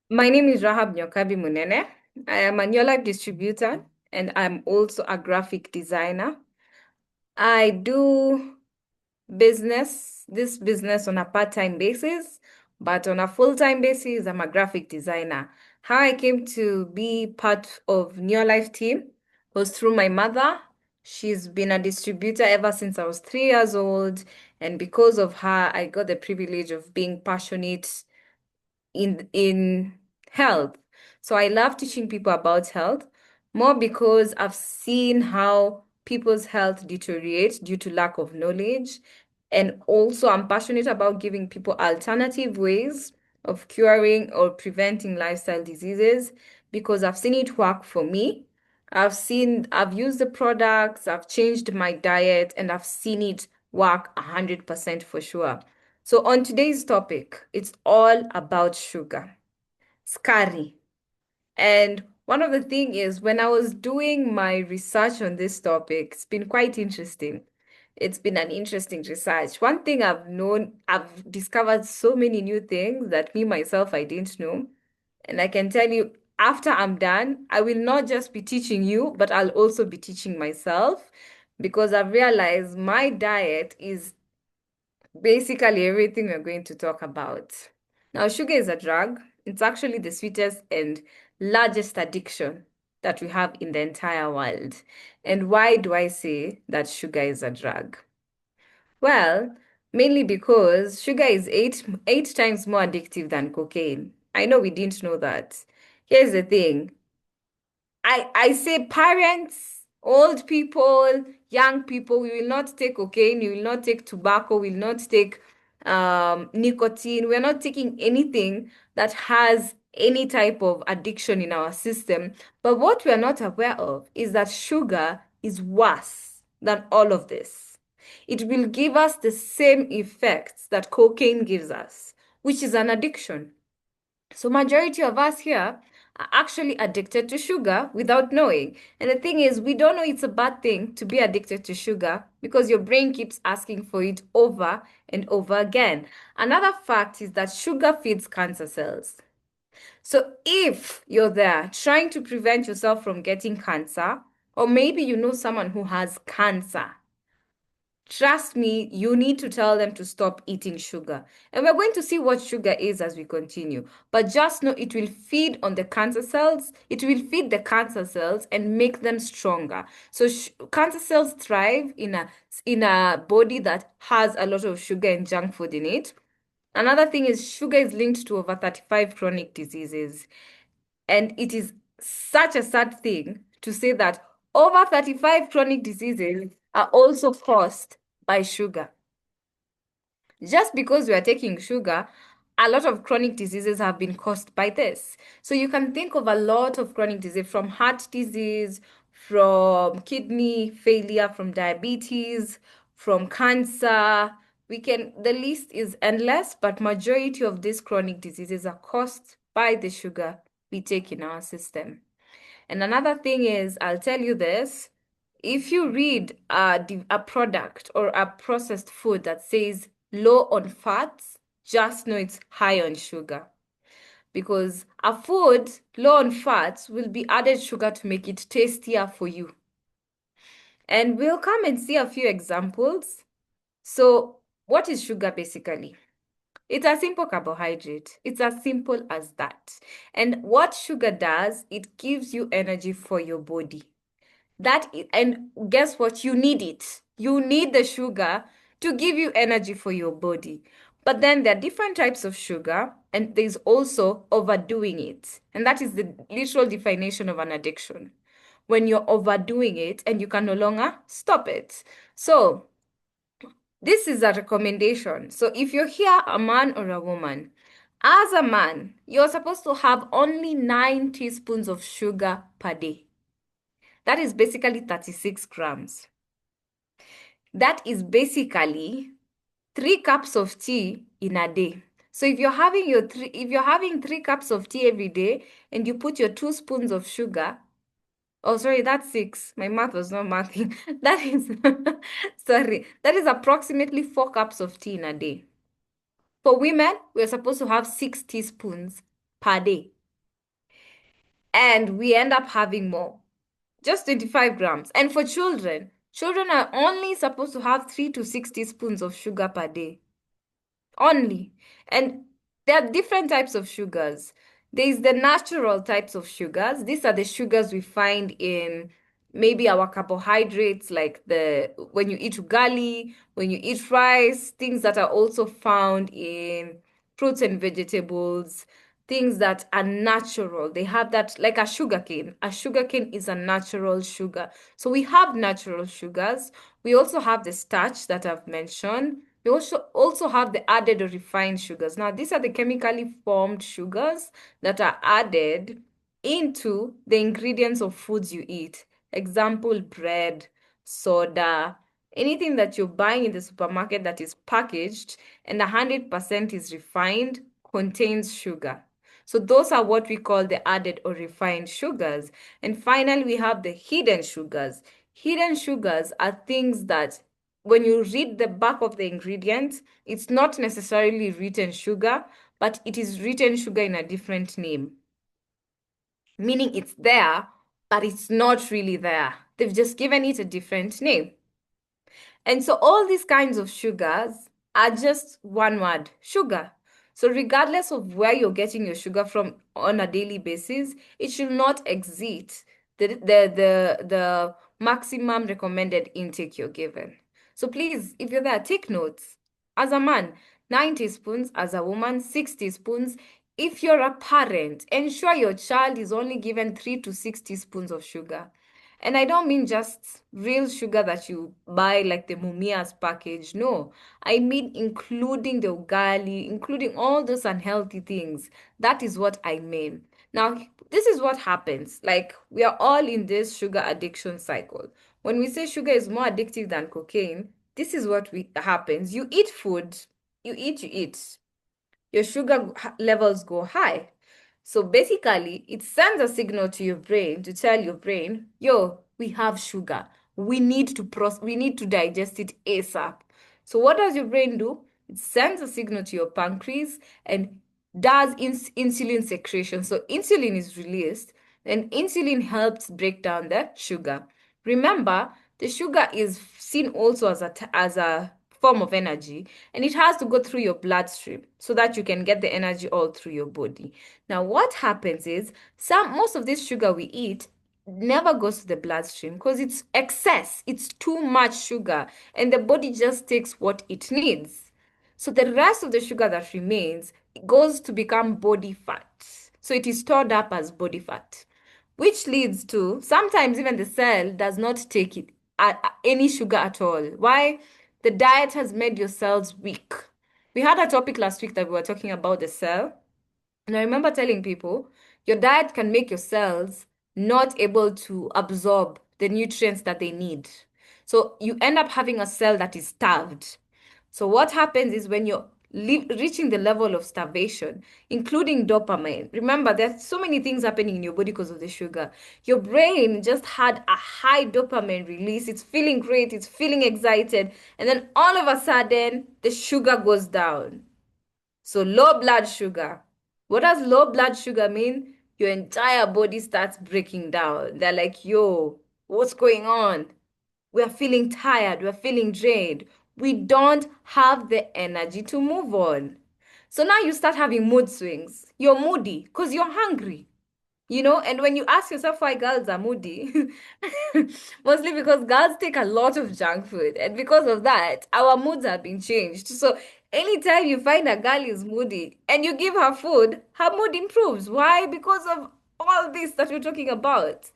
My name is Rahab Nyokabi Munene. I am a Neolife distributor and I'm also a graphic designer. I do this business on a part-time basis, but on a full-time basis, I'm a graphic designer. How I came to be part of Neolife team was through my mother. She's been a distributor ever since I was 3 years old, and because of her, I got the privilege of being passionate in health. So I love teaching people about health more because I've seen how people's health deteriorate due to lack of knowledge. And also I'm passionate about giving people alternative ways of curing or preventing lifestyle diseases because I've seen it work for me. I've used the products, I've changed my diet, and I've seen it work 100% for sure. So on today's topic, it's all about sugar, scary. And one of the thing is when I was doing my research on this topic, it's been quite interesting. It's been an interesting research. One thing I've discovered so many new things that me myself I didn't know. And I can tell you, after I'm done, I will not just be teaching you, but I'll also be teaching myself because I've realized my diet is basically everything we're going to talk about. Now, sugar is a drug. It's actually the sweetest and largest addiction that we have in the entire world. And why do I say that sugar is a drug? Well, mainly because sugar is eight times more addictive than cocaine. I know we didn't know that. Here's the thing. I say parents, old people, young people, we will not take cocaine, we will not take tobacco, we will not take nicotine. We're not taking anything that has any type of addiction in our system. But what we're not aware of is that sugar is worse than all of this. It will give us the same effects that cocaine gives us, which is an addiction. So majority of us here are actually addicted to sugar without knowing. And the thing is, we don't know it's a bad thing to be addicted to sugar because your brain keeps asking for it over and over again. Another fact is that sugar feeds cancer cells. So if you're there trying to prevent yourself from getting cancer, or maybe you know someone who has cancer, trust me, you need to tell them to stop eating sugar. And we're going to see what sugar is as we continue. But just know it will feed on the cancer cells. It will feed the cancer cells and make them stronger. So cancer cells thrive in a body that has a lot of sugar and junk food in it. Another thing is sugar is linked to over 35 chronic diseases. And it is such a sad thing to say that over 35 chronic diseases are also caused by sugar. Just because we are taking sugar, a lot of chronic diseases have been caused by this. So you can think of a lot of chronic disease from heart disease, from kidney failure, from diabetes, from cancer. The list is endless, but majority of these chronic diseases are caused by the sugar we take in our system. And another thing is, I'll tell you this, if you read a product or a processed food that says low on fats, just know it's high on sugar. Because a food low on fats will be added sugar to make it tastier for you. And we'll come and see a few examples. So, what is sugar basically? It's a simple carbohydrate. It's as simple as that. And what sugar does, it gives you energy for your body. And guess what? You need it. You need the sugar to give you energy for your body. But then there are different types of sugar, and there's also overdoing it. And that is the literal definition of an addiction. When you're overdoing it and you can no longer stop it. So, this is a recommendation. So, if you're here, a man or a woman, as a man, you're supposed to have only 9 teaspoons of sugar per day. That is basically 36 grams. That is basically 3 cups of tea in a day. So if you're having 3 cups of tea every day and you put your 2 spoons of sugar, oh sorry, that's six. My math was not mathing. That is sorry, that is approximately 4 cups of tea in a day. For women, we're supposed to have 6 teaspoons per day. and we end up having more, just 25 grams. And for children, children are only supposed to have 3 to 6 teaspoons of sugar per day. Only. And there are different types of sugars. There is the natural types of sugars. These are the sugars we find in maybe our carbohydrates, like the when you eat ugali, when you eat rice, things that are also found in fruits and vegetables, things that are natural. They have that, like a sugar cane. A sugar cane is a natural sugar. So we have natural sugars. We also have the starch that I've mentioned. We also have the added or refined sugars. Now, these are the chemically formed sugars that are added into the ingredients of foods you eat. Example, bread, soda, anything that you're buying in the supermarket that is packaged and 100% is refined contains sugar. So those are what we call the added or refined sugars. And finally, we have the hidden sugars. Hidden sugars are things that when you read the back of the ingredient, it's not necessarily written sugar, but it is written sugar in a different name, meaning it's there, but it's not really there. They've just given it a different name. And so all these kinds of sugars are just one word, sugar. So regardless of where you're getting your sugar from on a daily basis, it should not exceed the maximum recommended intake you're given. So please, if you're there, take notes. As a man, 9 teaspoons. As a woman, 6 teaspoons. If you're a parent, ensure your child is only given 3 to 6 teaspoons of sugar. And I don't mean just real sugar that you buy like the Mumia's package. No, I mean including the ugali, including all those unhealthy things. That is what I mean. Now, this is what happens. Like, we are all in this sugar addiction cycle. When we say sugar is more addictive than cocaine, this is what happens. You eat food, you eat. Your sugar levels go high. So basically, it sends a signal to your brain to tell your brain, yo, we have sugar. We need to digest it ASAP. So what does your brain do? It sends a signal to your pancreas and does insulin secretion. So insulin is released and insulin helps break down the sugar. Remember, the sugar is seen also as a form of energy, and it has to go through your bloodstream so that you can get the energy all through your body. Now, what happens is most of this sugar we eat never goes to the bloodstream because it's excess, it's too much sugar, and the body just takes what it needs. So the rest of the sugar that remains goes to become body fat. So it is stored up as body fat, which leads to sometimes even the cell does not take it any sugar at all. Why? The diet has made your cells weak. We had a topic last week that we were talking about the cell. And I remember telling people your diet can make your cells not able to absorb the nutrients that they need. So you end up having a cell that is starved. So what happens is when you're reaching the level of starvation, including dopamine. Remember, there's so many things happening in your body because of the sugar. Your brain just had a high dopamine release. It's feeling great. It's feeling excited. And then all of a sudden, the sugar goes down. So low blood sugar. What does low blood sugar mean? Your entire body starts breaking down. They're like, yo, what's going on? We're feeling tired. We're feeling drained. We don't have the energy to move on. So now you start having mood swings. You're moody because you're hungry. And when you ask yourself why girls are moody, mostly because girls take a lot of junk food. And because of that, our moods have been changed. So anytime you find a girl is moody and you give her food, her mood improves. Why? Because of all this that we're talking about.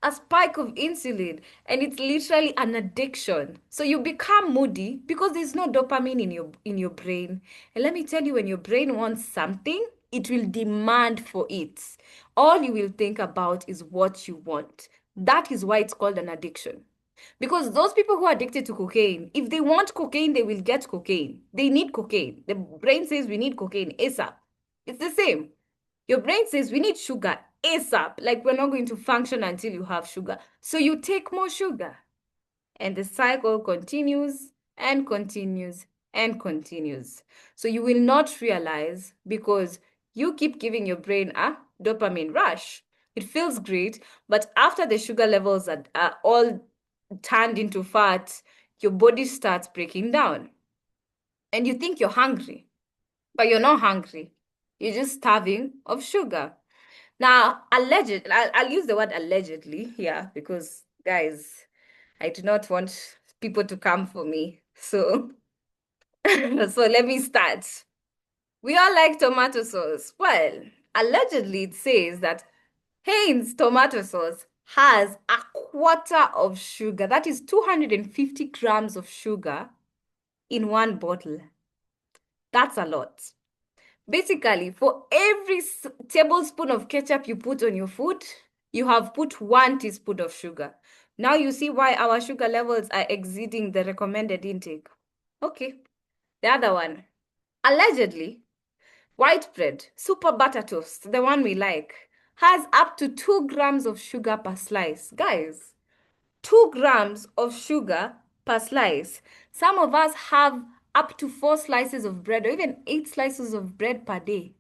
A spike of insulin, and it's literally an addiction. So you become moody because there's no dopamine in your brain. And let me tell you, when your brain wants something, it will demand for it. All you will think about is what you want. That is why it's called an addiction. Because those people who are addicted to cocaine, if they want cocaine, they will get cocaine. They need cocaine. The brain says we need cocaine ASAP. It's the same. Your brain says we need sugar ASAP. Like we're not going to function until you have sugar. So you take more sugar. And the cycle continues and continues and continues. So you will not realize because you keep giving your brain a dopamine rush. It feels great, but after the sugar levels are all turned into fat, your body starts breaking down. And you think you're hungry, but you're not hungry. You're just starving of sugar. Now, I'll use the word allegedly here because, guys, I do not want people to come for me. So, so let me start. We all like tomato sauce. Well, allegedly, it says that Heinz tomato sauce has a quarter of sugar. That is 250 grams of sugar in one bottle. That's a lot. Basically, for every tablespoon of ketchup you put on your food, you have put 1 teaspoon of sugar. Now you see why our sugar levels are exceeding the recommended intake. Okay, the other one. Allegedly, white bread, super butter toast, the one we like, has up to 2 grams of sugar per slice. Guys, 2 grams of sugar per slice. Some of us have up to 4 slices of bread or even 8 slices of bread per day.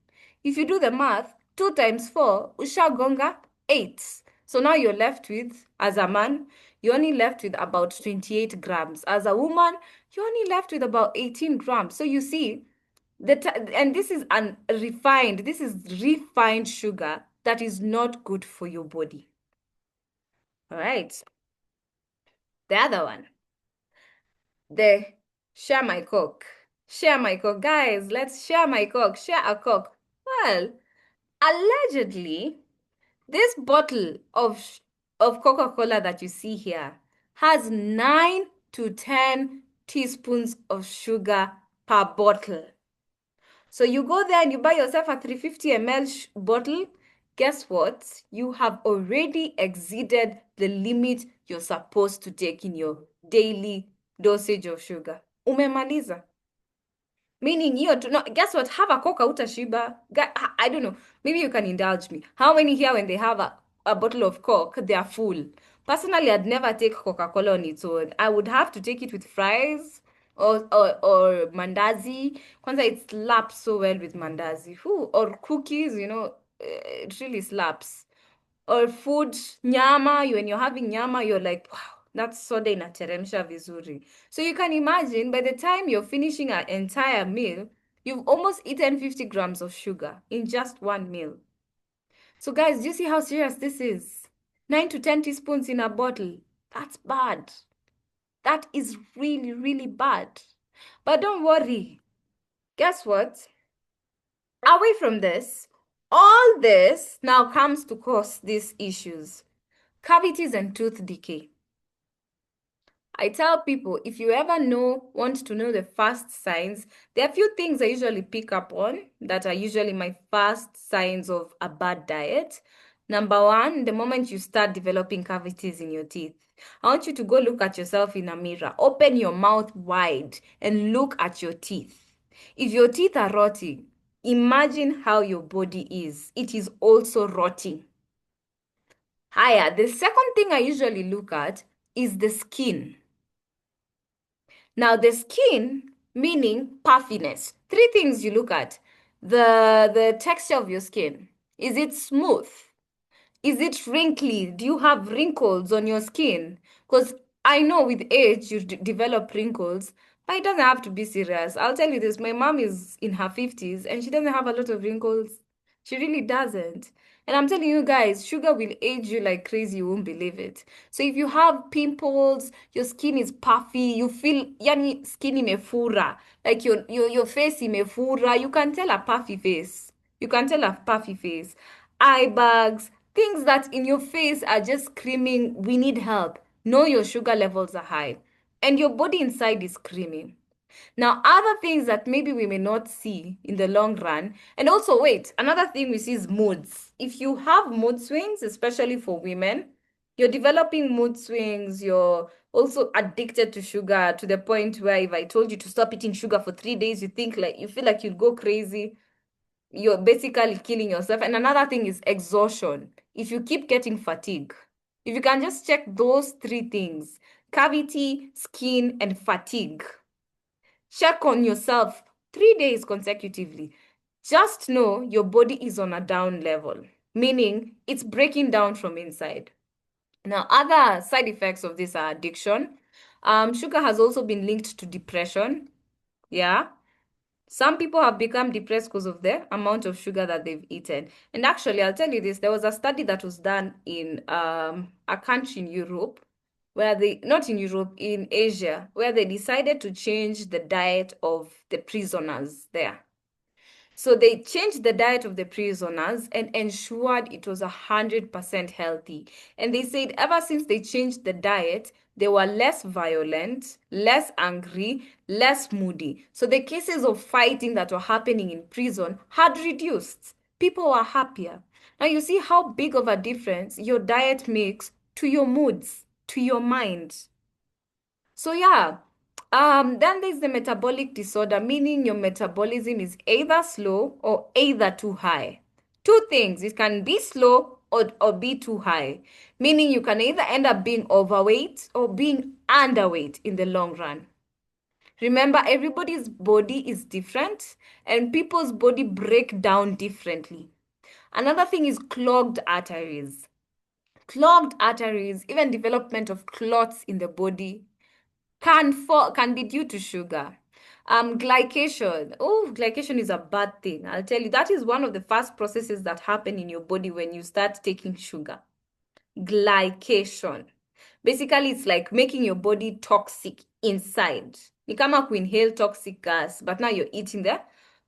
If you do the math, 2 times 4, ushagonga 8. So now you're left with, as a man, you're only left with about 28 grams. As a woman, you're only left with about 18 grams. So you see, and this is this is refined sugar that is not good for your body. All right. The other one. The share my coke. Share my coke. Guys, let's share my coke. Share a coke. Well, allegedly, this bottle of Coca-Cola that you see here has 9 to 10 teaspoons of sugar per bottle. So you go there and you buy yourself a 350 ml bottle. Guess what? You have already exceeded the limit you're supposed to take in your daily dosage of sugar. Umemaliza. Meaning you to not guess what? Have a Coca utashiba. I don't know. Maybe you can indulge me. How many here when they have a bottle of Coke, they are full? Personally, I'd never take Coca-Cola on its own. I would have to take it with fries or mandazi. Kwanza it slaps so well with mandazi. Or cookies, it really slaps. Or food, nyama, when you're having nyama, you're like, wow, that soda inateremsha vizuri. So you can imagine by the time you're finishing an entire meal, you've almost eaten 50 grams of sugar in just one meal. So guys, do you see how serious this is? 9 to 10 teaspoons in a bottle. That's bad. That is really, really bad. But don't worry. Guess what? Away from this, all this now comes to cause these issues. Cavities and tooth decay. I tell people if you ever want to know the first signs, there are a few things I usually pick up on that are usually my first signs of a bad diet. Number one, the moment you start developing cavities in your teeth, I want you to go look at yourself in a mirror. Open your mouth wide and look at your teeth. If your teeth are rotting, imagine how your body is. It is also rotting. Higher. The second thing I usually look at is the skin. Now, the skin, meaning puffiness. 3 things you look at. The texture of your skin. Is it smooth? Is it wrinkly? Do you have wrinkles on your skin? Because I know with age you develop wrinkles, but it doesn't have to be serious. I'll tell you this, my mom is in her 50s and she doesn't have a lot of wrinkles. She really doesn't. And I'm telling you guys, sugar will age you like crazy, you won't believe it. So if you have pimples, your skin is puffy, you feel yani skin imefura, like your face imefura, you can tell a puffy face. You can tell a puffy face. Eye bags, things that in your face are just screaming, we need help. Know your sugar levels are high. And your body inside is screaming. Now, other things that maybe we may not see in the long run, and also wait, another thing we see is moods. If you have mood swings, especially for women, you're developing mood swings, you're also addicted to sugar to the point where if I told you to stop eating sugar for 3 days, you feel like you'd go crazy. You're basically killing yourself. And another thing is exhaustion. If you keep getting fatigue, if you can just check those 3 things, cavity, skin, and fatigue, check on yourself 3 days consecutively. Just know your body is on a down level. meaning it's breaking down from inside. Now, other side effects of this are addiction. Sugar has also been linked to depression. Yeah. Some people have become depressed because of the amount of sugar that they've eaten. And actually, I'll tell you this, there was a study that was done in a country in Europe, where they, not in Europe, in Asia, where they decided to change the diet of the prisoners there. So they changed the diet of the prisoners and ensured it was 100% healthy. And they said ever since they changed the diet, they were less violent, less angry, less moody. So the cases of fighting that were happening in prison had reduced. People were happier. Now you see how big of a difference your diet makes to your moods, to your mind. So yeah, then there's the metabolic disorder, meaning your metabolism is either slow or either too high. Two things, it can be slow or be too high, meaning you can either end up being overweight or being underweight in the long run. Remember, everybody's body is different and people's body break down differently. Another thing is clogged arteries. Clogged arteries, even development of clots in the body can be due to sugar. Glycation. Oh, glycation is a bad thing. I'll tell you, that is one of the first processes that happen in your body when you start taking sugar. Glycation. Basically, it's like making your body toxic inside. Ni kama inhale toxic gas, but now you're eating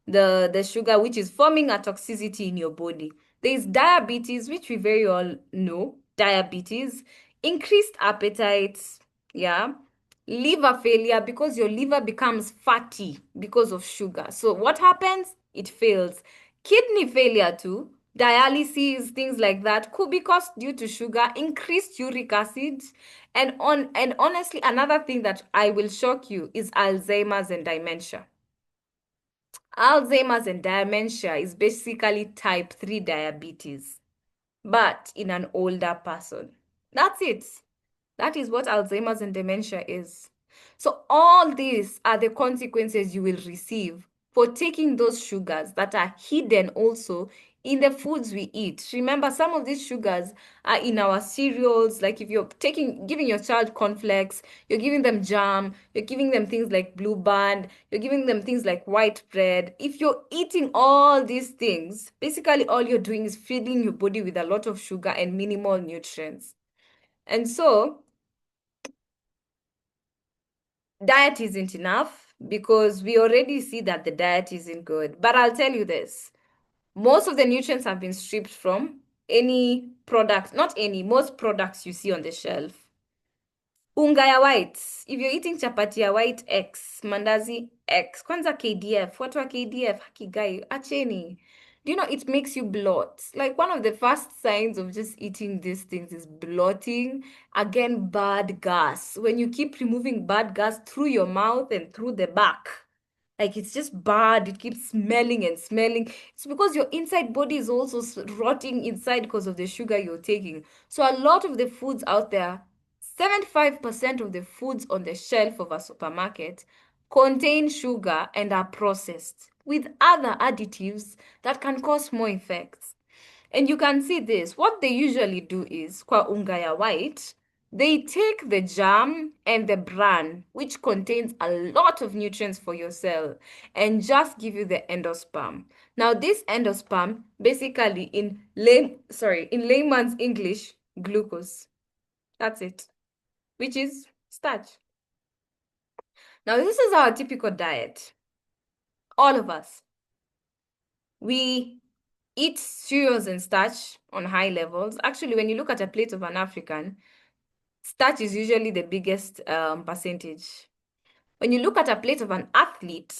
the sugar, which is forming a toxicity in your body. There is diabetes, which we very all know. Diabetes, increased appetite, yeah. Liver failure, because your liver becomes fatty because of sugar. So what happens? It fails. Kidney failure too, dialysis, things like that could be caused due to sugar, increased uric acid, and honestly, another thing that I will shock you is Alzheimer's and dementia. Alzheimer's and dementia is basically type 3 diabetes, but in an older person. That's it. That is what Alzheimer's and dementia is. So all these are the consequences you will receive for taking those sugars that are hidden also in the foods we eat. Remember, some of these sugars are in our cereals. Like if you're giving your child cornflakes, you're giving them jam, you're giving them things like Blue Band, you're giving them things like white bread. If you're eating all these things, basically all you're doing is feeding your body with a lot of sugar and minimal nutrients. And so diet isn't enough because we already see that the diet isn't good. But I'll tell you this, most of the nutrients have been stripped from any product, not any, most products you see on the shelf. Unga ya white. If you're eating chapati ya white X, mandazi X, kwanza KDF, watu wa KDF, hakigai, acheni. Do you know it makes you bloat? Like one of the first signs of just eating these things is bloating. Again, bad gas. When you keep removing bad gas through your mouth and through the back, like it's just bad. It keeps smelling and smelling. It's because your inside body is also rotting inside because of the sugar you're taking. So a lot of the foods out there, 75% of the foods on the shelf of a supermarket contain sugar and are processed with other additives that can cause more effects. And you can see this. What they usually do is, kwa unga ya white, they take the jam and the bran, which contains a lot of nutrients for your cell, and just give you the endosperm. Now, this endosperm, basically in layman's English, glucose. That's it, which is starch. Now, this is our typical diet. All of us. We eat cereals and starch on high levels. Actually, when you look at a plate of an African, starch is usually the biggest percentage. When you look at a plate of an athlete,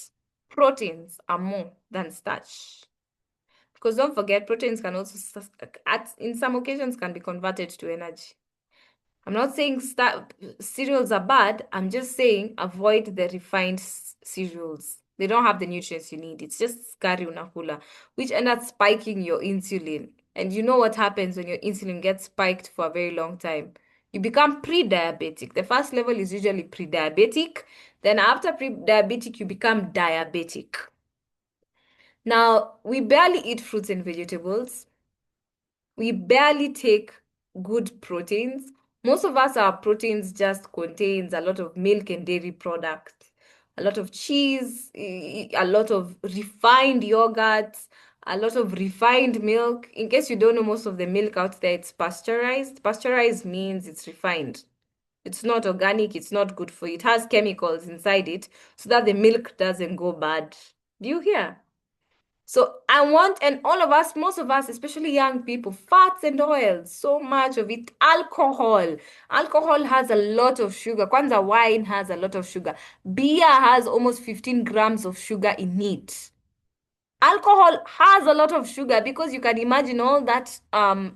proteins are more than starch. Because don't forget, proteins can also, in some occasions, can be converted to energy. I'm not saying cereals are bad. I'm just saying avoid the refined cereals. They don't have the nutrients you need. It's just skari unakula, which end up spiking your insulin. And you know what happens when your insulin gets spiked for a very long time? You become pre-diabetic. The first level is usually pre-diabetic. Then after pre-diabetic, you become diabetic. Now, we barely eat fruits and vegetables. We barely take good proteins. Most of us, our proteins just contains a lot of milk and dairy products, a lot of cheese, a lot of refined yogurts, a lot of refined milk. In case you don't know, most of the milk out there, it's pasteurized. Pasteurized means it's refined. It's not organic, it's not good for you. It has chemicals inside it so that the milk doesn't go bad. Do you hear? So I want, and all of us, most of us, especially young people, fats and oils, so much of it. Alcohol. Alcohol has a lot of sugar. Kwanza wine has a lot of sugar. Beer has almost 15 grams of sugar in it. Alcohol has a lot of sugar because you can imagine all that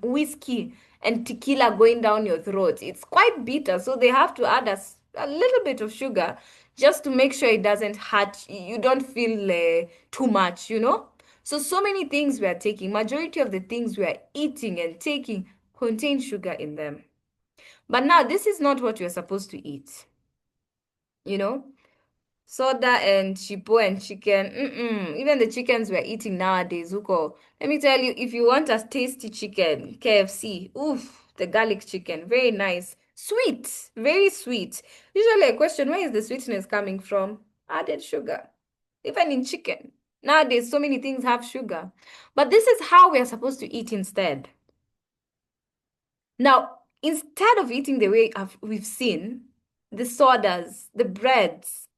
whiskey and tequila going down your throat. It's quite bitter, so they have to add a little bit of sugar just to make sure it doesn't hurt. You don't feel too much, you know? So many things we are taking, majority of the things we are eating and taking contain sugar in them. But now this is not what you're supposed to eat, you know? Soda and chipo and chicken. Even the chickens we're eating nowadays, Uko. Let me tell you, if you want a tasty chicken, KFC, oof, the garlic chicken, very nice. Sweet, very sweet. Usually I question, where is the sweetness coming from? Added sugar. Even in chicken. Nowadays, so many things have sugar. But this is how we are supposed to eat instead. Now, instead of eating the way we've seen, the sodas, the breads,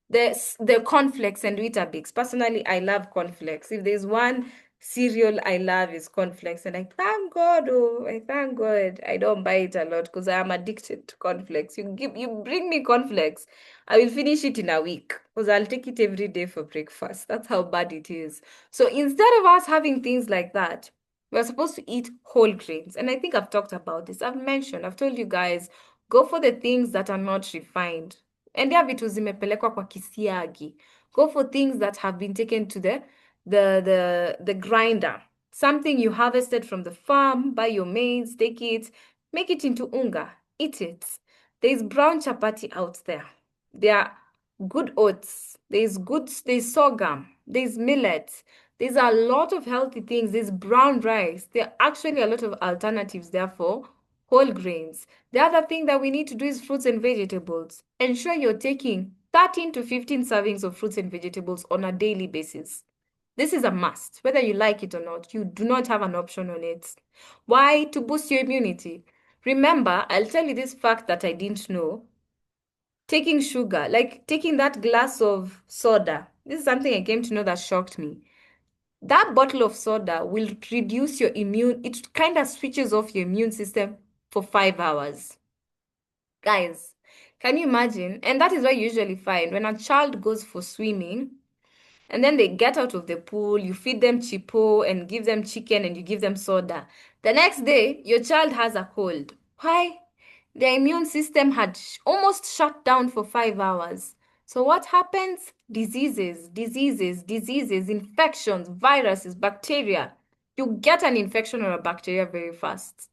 the cornflakes and Weetabix. Personally, I love cornflakes. If there's one cereal I love is cornflakes, and I thank God, oh, I thank God I don't buy it a lot because I am addicted to cornflakes. You bring me cornflakes, I will finish it in a week because I'll take it every day for breakfast. That's how bad it is. So instead of us having things like that, we're supposed to eat whole grains. And I think I've talked about this. I've told you guys, go for the things that are not refined. Endea vitu zimepelekwa kwa kisiagi. Go for things that have been taken to the grinder. Something you harvested from the farm, buy your maize, take it, make it into unga, eat it. There's brown chapati out there. There are good oats. There's sorghum. There's millet. There's a lot of healthy things. There's brown rice. There are actually a lot of alternatives, therefore, whole grains. The other thing that we need to do is fruits and vegetables. Ensure you're taking 13 to 15 servings of fruits and vegetables on a daily basis. This is a must, whether you like it or not. You do not have an option on it. Why? To boost your immunity. Remember, I'll tell you this fact that I didn't know. Taking sugar, like taking that glass of soda. This is something I came to know that shocked me. That bottle of soda will reduce your immune, it kind of switches off your immune system for 5 hours. Guys, can you imagine? And that is what you usually find when a child goes for swimming and then they get out of the pool, you feed them chipo and give them chicken and you give them soda. The next day, your child has a cold. Why? Their immune system had almost shut down for 5 hours. So what happens? Diseases, infections, viruses, bacteria. You get an infection or a bacteria very fast.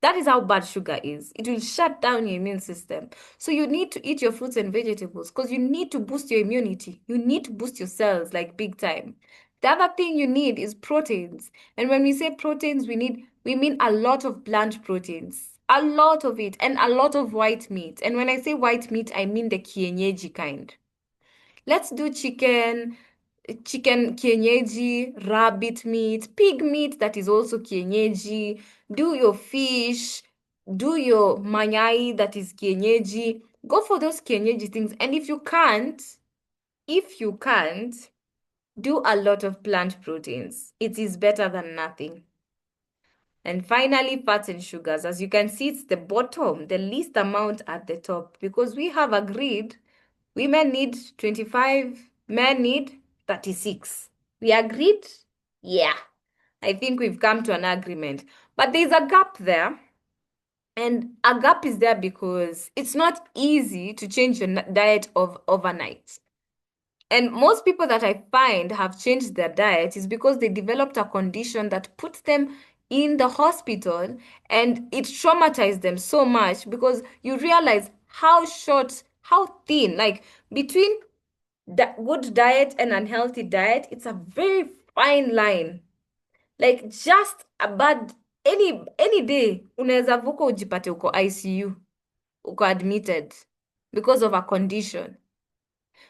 That is how bad sugar is. It will shut down your immune system. So you need to eat your fruits and vegetables because you need to boost your immunity. You need to boost your cells like big time. The other thing you need is proteins. And when we say proteins, we mean a lot of plant proteins. A lot of it and a lot of white meat. And when I say white meat, I mean the kienyeji kind. Let's do chicken kienyeji, rabbit meat, pig meat that is also kienyeji, do your fish, do your manyai that is kienyeji. Go for those kienyeji things. And if you can't, do a lot of plant proteins. It is better than nothing. And finally, fats and sugars. As you can see, it's the bottom, the least amount at the top, because we have agreed women need 25, men need 36. We agreed? Yeah. I think we've come to an agreement. But there's a gap there. And a gap is there because it's not easy to change your diet of overnight. And most people that I find have changed their diet is because they developed a condition that puts them in the hospital and it traumatized them so much because you realize how short, how thin, like between good diet and unhealthy diet, it's a very fine line. Like just a bad any day unaweza vuka ujipate uko ICU, uko admitted because of a condition.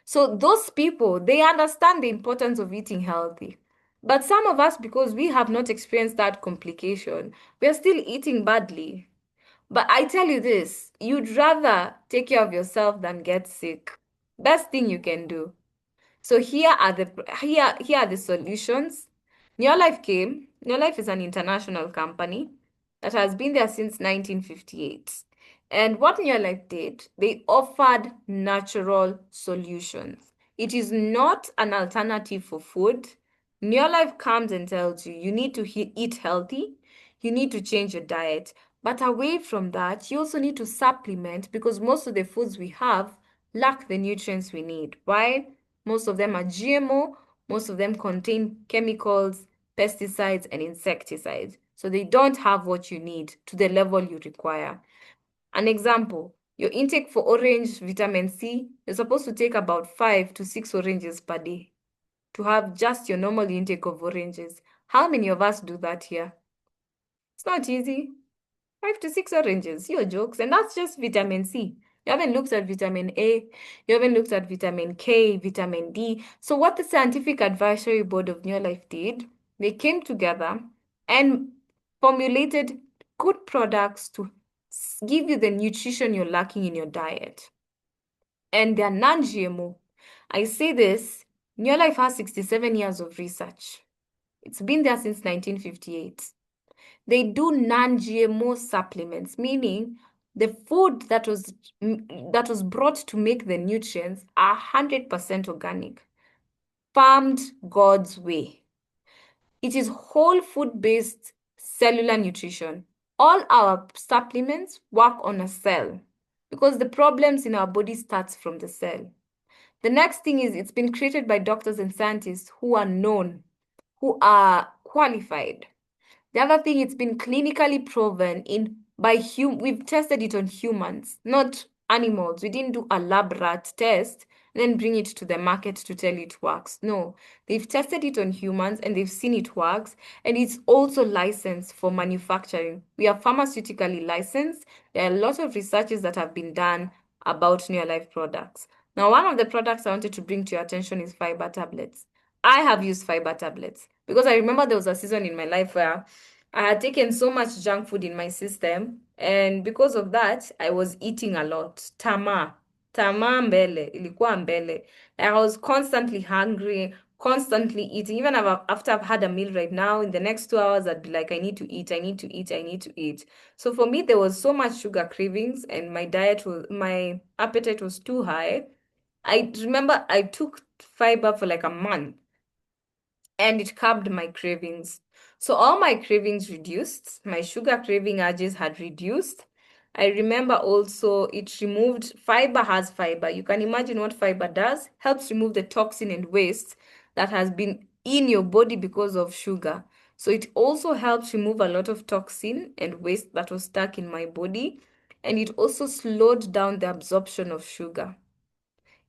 So those people, they understand the importance of eating healthy. But some of us, because we have not experienced that complication, we are still eating badly. But I tell you this, you'd rather take care of yourself than get sick. Best thing you can do. So here are the solutions. Neolife came. Neolife is an international company that has been there since 1958. And what Neolife did, they offered natural solutions. It is not an alternative for food. Neolife comes and tells you you need to eat healthy, you need to change your diet. But away from that, you also need to supplement because most of the foods we have lack the nutrients we need. Why? Most of them are GMO, most of them contain chemicals, pesticides, and insecticides. So they don't have what you need to the level you require. An example, your intake for orange vitamin C, you're supposed to take about 5 to 6 oranges per day to have just your normal intake of oranges. How many of us do that here? It's not easy. 5 to 6 oranges, your jokes. And that's just vitamin C. You haven't looked at vitamin A, you haven't looked at vitamin K, vitamin D. So what the Scientific Advisory Board of Neolife did, they came together and formulated good products to give you the nutrition you're lacking in your diet. And they're non-GMO. I say this, Neolife has 67 years of research. It's been there since 1958. They do non-GMO supplements, meaning the food that was brought to make the nutrients are 100% organic, farmed God's way. It is whole food-based cellular nutrition. All our supplements work on a cell because the problems in our body starts from the cell. The next thing is it's been created by doctors and scientists who are known, who are qualified. The other thing, it's been clinically proven we've tested it on humans, not animals. We didn't do a lab rat test and then bring it to the market to tell you it works. No, they've tested it on humans and they've seen it works, and it's also licensed for manufacturing. We are pharmaceutically licensed. There are a lot of researches that have been done about Neolife products. Now, one of the products I wanted to bring to your attention is fiber tablets. I have used fiber tablets because I remember there was a season in my life where I had taken so much junk food in my system, and because of that, I was eating a lot. Tamaa mbele, ilikuwa mbele. I was constantly hungry, constantly eating. Even after I've had a meal right now, in the next 2 hours, I'd be like, I need to eat, I need to eat, I need to eat. So for me, there was so much sugar cravings, and my appetite was too high. I remember I took fiber for like a month and it curbed my cravings. So all my cravings reduced, my sugar craving urges had reduced. I remember also it removed, fiber has fiber. You can imagine what fiber does. Helps remove the toxin and waste that has been in your body because of sugar. So it also helps remove a lot of toxin and waste that was stuck in my body. And it also slowed down the absorption of sugar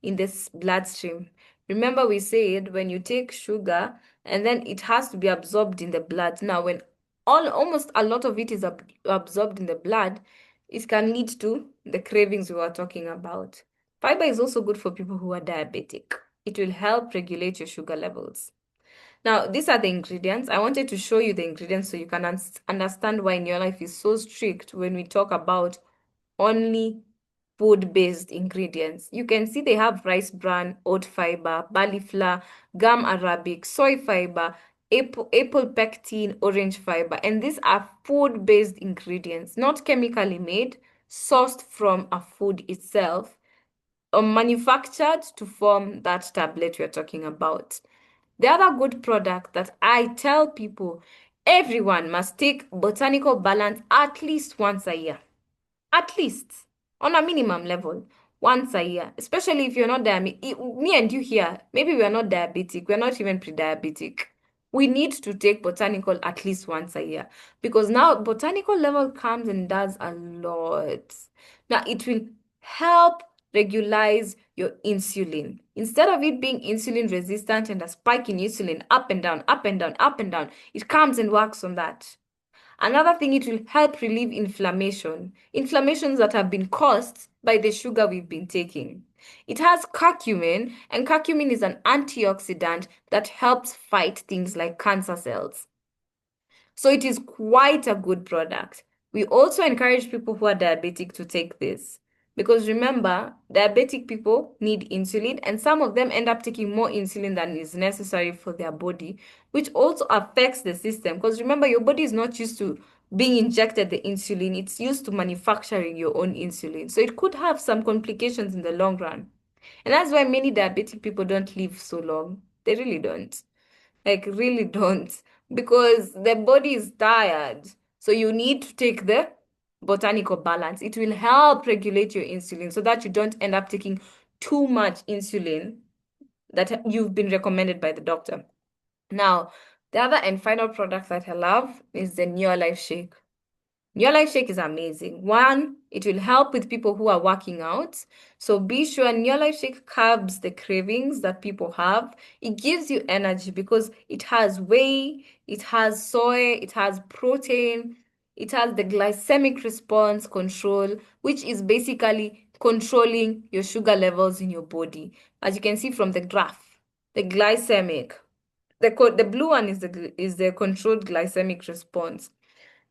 in this bloodstream. Remember, we said when you take sugar and then it has to be absorbed in the blood. Now, when almost a lot of it is absorbed in the blood, it can lead to the cravings we were talking about. Fiber is also good for people who are diabetic. It will help regulate your sugar levels. Now, these are the ingredients. I wanted to show you the ingredients so you can understand why Neolife is so strict when we talk about only food-based ingredients. You can see they have rice bran, oat fiber, barley flour, gum arabic, soy fiber, apple pectin, orange fiber. And these are food-based ingredients, not chemically made, sourced from a food itself, or manufactured to form that tablet we're talking about. The other good product that I tell people, everyone must take Botanical Balance at least once a year. At least on a minimum level, once a year, especially if you're not diabetic. Me and you here, maybe we are not diabetic, we're not even pre-diabetic. We need to take botanical at least once a year because now botanical level comes and does a lot. Now it will help regularize your insulin. Instead of it being insulin resistant and a spike in insulin up and down, up and down, up and down, it comes and works on that. Another thing, it will help relieve inflammations that have been caused by the sugar we've been taking. It has curcumin, and curcumin is an antioxidant that helps fight things like cancer cells. So it is quite a good product. We also encourage people who are diabetic to take this because remember, diabetic people need insulin, and some of them end up taking more insulin than is necessary for their body, which also affects the system. Because remember, your body is not used to being injected the insulin, it's used to manufacturing your own insulin. So it could have some complications in the long run. And that's why many diabetic people don't live so long. They really don't. Like, really don't. Because the body is tired. So you need to take the botanical balance. It will help regulate your insulin so that you don't end up taking too much insulin that you've been recommended by the doctor. Now, the other and final product that I love is the Neolife Shake. Neolife Shake is amazing. One, it will help with people who are working out. So be sure Neolife Shake curbs the cravings that people have. It gives you energy because it has whey, it has soy, it has protein, it has the glycemic response control, which is basically controlling your sugar levels in your body. As you can see from the graph, the glycemic, the blue one is the controlled glycemic response.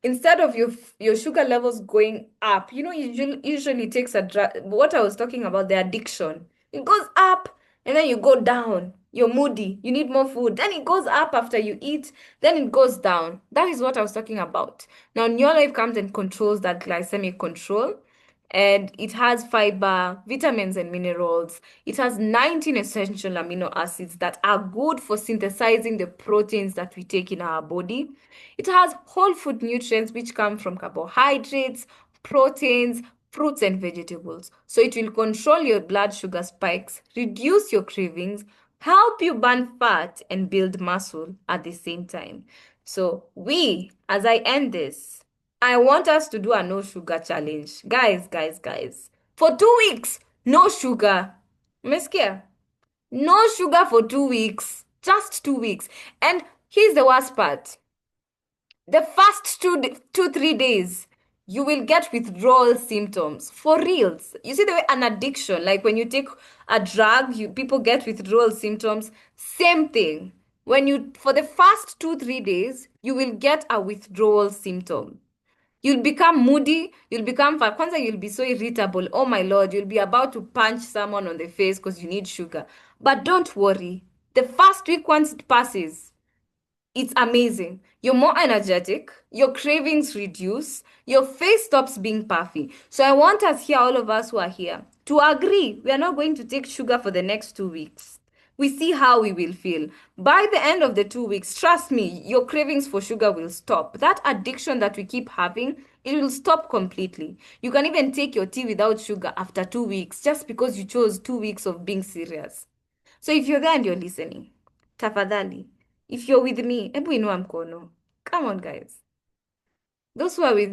Instead of your sugar levels going up, usually takes a drug. What I was talking about, the addiction, it goes up and then you go down. You're moody, you need more food, then it goes up after you eat, then it goes down. That is what I was talking about. Now Neolife comes and controls that glycemic control, and it has fiber, vitamins, and minerals. It has 19 essential amino acids that are good for synthesizing the proteins that we take in our body. It has whole food nutrients which come from carbohydrates, proteins, fruits, and vegetables. So it will control your blood sugar spikes, reduce your cravings, help you burn fat, and build muscle at the same time. So as I end this, I want us to do a no sugar challenge. Guys, guys, guys. For 2 weeks, no sugar. Umesikia? No sugar for 2 weeks. Just 2 weeks. And here's the worst part. The first 3 days, you will get withdrawal symptoms for reals. You see the way an addiction, like when you take a drug, people get withdrawal symptoms. Same thing. For the first 2 3 days, you will get a withdrawal symptom. You'll become moody. Kwanza, you'll be so irritable. Oh my Lord, you'll be about to punch someone on the face because you need sugar. But don't worry. The first week, once it passes, it's amazing. You're more energetic, your cravings reduce, your face stops being puffy. So I want us here, all of us who are here, to agree we are not going to take sugar for the next 2 weeks. We see how we will feel. By the end of the 2 weeks, trust me, your cravings for sugar will stop. That addiction that we keep having, it will stop completely. You can even take your tea without sugar after 2 weeks just because you chose 2 weeks of being serious. So if you're there and you're listening, tafadhali, if you're with me, hebu inua mkono. Come on, guys. Those who are with